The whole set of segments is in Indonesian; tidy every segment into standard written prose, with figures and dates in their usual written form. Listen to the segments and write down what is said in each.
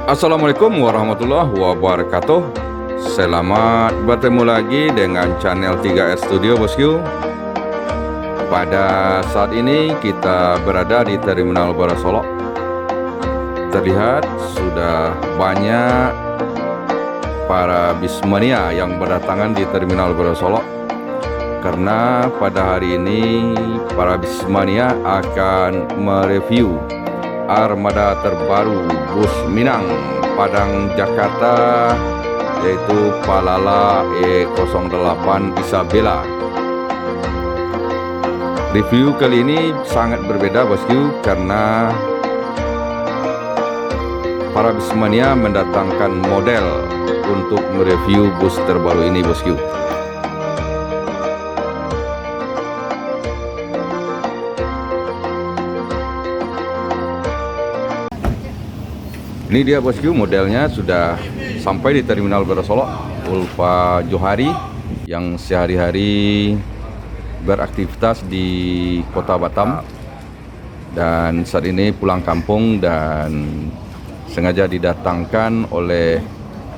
Assalamualaikum warahmatullahi wabarakatuh. Selamat bertemu lagi dengan channel 3R Studio bosku. Pada saat ini kita berada di Terminal Baru Solok. Terlihat sudah banyak para bismania yang berdatangan di Terminal Baru Solok, karena pada hari ini para bismania akan mereview armada terbaru bus Minang Padang Jakarta, yaitu Palala E08 Isabella. Review kali ini sangat berbeda bosku, karena para bismania mendatangkan model untuk mereview bus terbaru ini bosku. Ini dia bosku, modelnya sudah sampai di Terminal Baru Solok. Ulfa Johari yang sehari-hari beraktivitas di Kota Batam dan saat ini pulang kampung, dan sengaja didatangkan oleh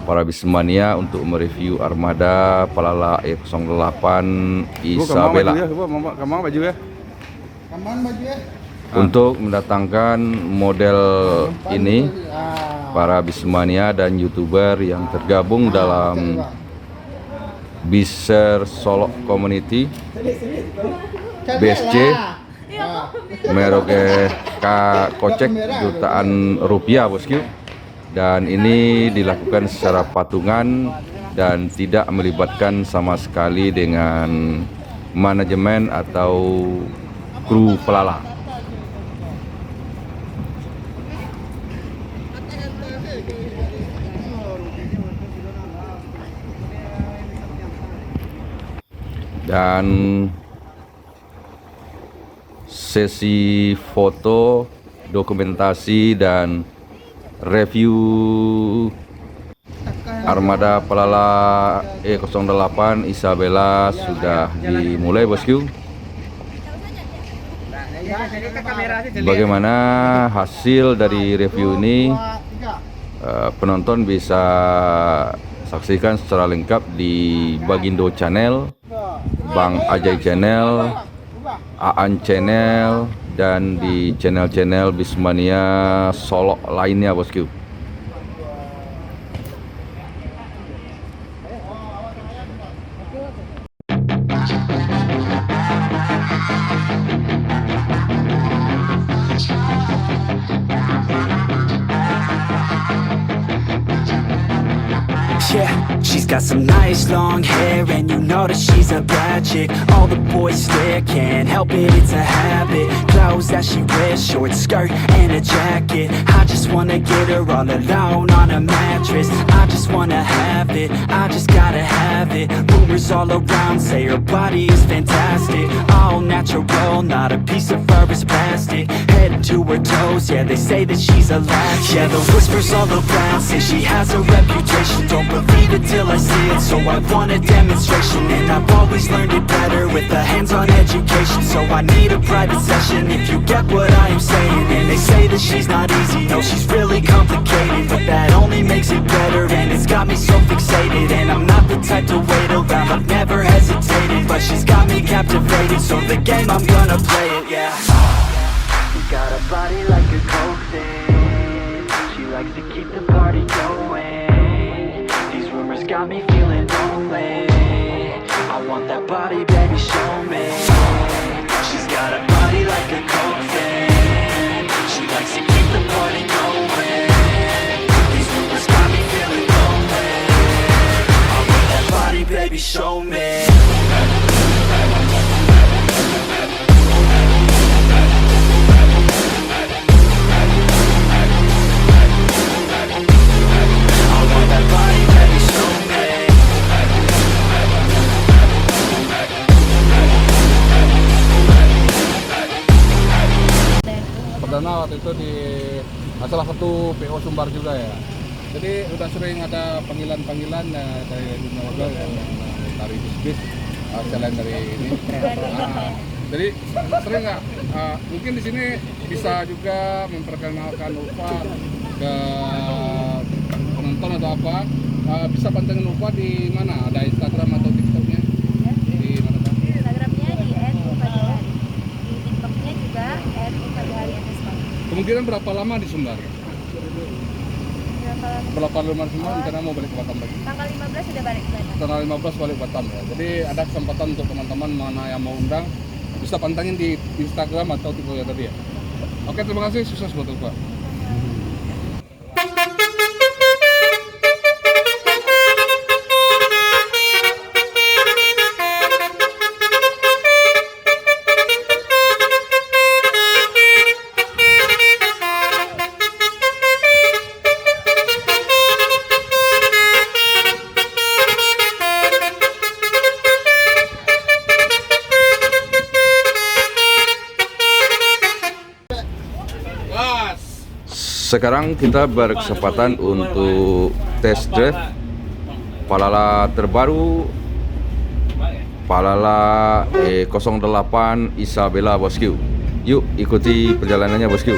para bismania untuk mereview armada Palala E08 Isabella. Untuk mendatangkan model ini, para bismania dan youtuber yang tergabung dalam Biser Solok Community BSC meroge kocek jutaan rupiah bosku, dan ini dilakukan secara patungan dan tidak melibatkan sama sekali dengan manajemen atau kru Palala. Dan sesi foto, dokumentasi, dan review armada Palala E08 Isabella sudah dimulai bosku. Bagaimana hasil dari review ini? Penonton bisa saksikan secara lengkap di Bagindo Channel, Bang Ajay Channel, Aan Channel, dan di channel-channel bismania Solok lainnya bosku. Yeah, she's got some nice long hair, and you know that she's a bad chick. All the boys stare, can't help it, it's a habit. Clothes that she wears, short skirt and a jacket. I just wanna get her all alone on a mattress. I just wanna have it, I just gotta have it. Rumors all around say her body is fantastic. All natural, not a piece of fur is plastic. Head to her toes, yeah, they say that she's a latch. Yeah, the whispers all around say she has a reputation. Don't believe it till I see it, so I want a demonstration. And I've always learned it better with a hands-on education. So I need a private session, if you get what I am saying. And they say that she's not easy, no, she's really complicated, but that only makes it better, and it's got me so fixated. And I'm not the type to wait around, I've never hesitated, but she's got me captivated, so the game, I'm gonna play it, yeah. She got a body like a coke thing. She likes to keep the party going. These rumors got me feeling lonely. I want that body, baby, show me. She's got a body like a coke fan. She likes to keep the party going. These rumors got me feeling lonely. I want that body, baby, show me. Perdana waktu itu di salah satu PO Sumbar juga ya. Jadi udah sering ada panggilan-panggilan dari dunia warga yang dari bis selain dari ini. Jadi sering nggak? Mungkin di sini bisa juga memperkenalkan Ulfa ke nonton atau apa, bisa pantengin Ulfa di mana? Ada Instagram atau TikToknya? Di mana Pak? Instagramnya di @ulfajohari, di TikToknya juga @ulfajohari_. Kemungkinan berapa lama di Sumbar? Berapa lama di Sumbar? Rencana mau balik ke Batam lagi? Tanggal 15 sudah balik ke Batam. Tanggal 15 balik Batam ya. Jadi ada kesempatan untuk teman-teman mana yang mau undang bisa pantengin di Instagram atau TikToknya tadi ya. Oke, terima kasih, sukses buat Ulfa. Sekarang kita berkesempatan untuk test drive Palala terbaru, Palala 08 Isabella Bosku. Yuk ikuti perjalanannya Bosku.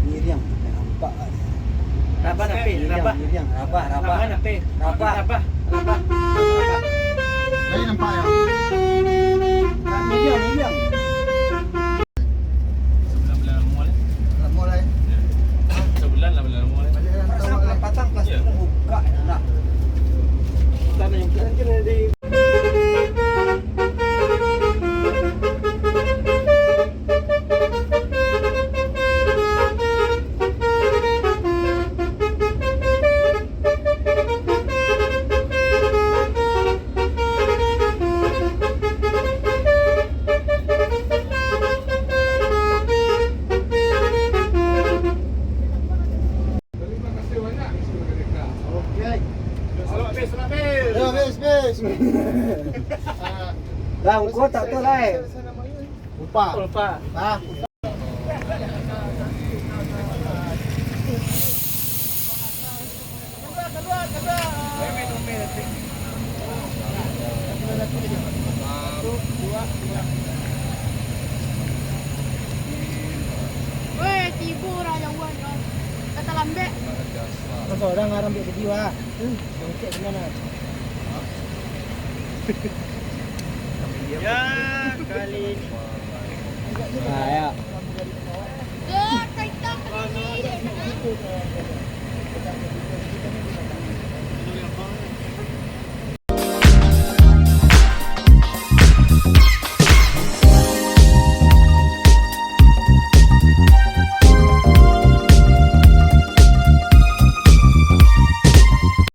Miriam, nampak. Rabah nape? Miriam, rabah. Nape? Rabah. Lain nampak ya? Miriam. Mulai. Sebulan lah belum mulai. Patang kelas buka nak. Kita yang kira-kira di Lah, kau tak tahu lah. Lupa. Ah. Weh, tiba orang yang buat kata lambek. Masa orang ngarang ambil video ah. Cek gimana? Ya, kali ini. Ya. Kaitan ni.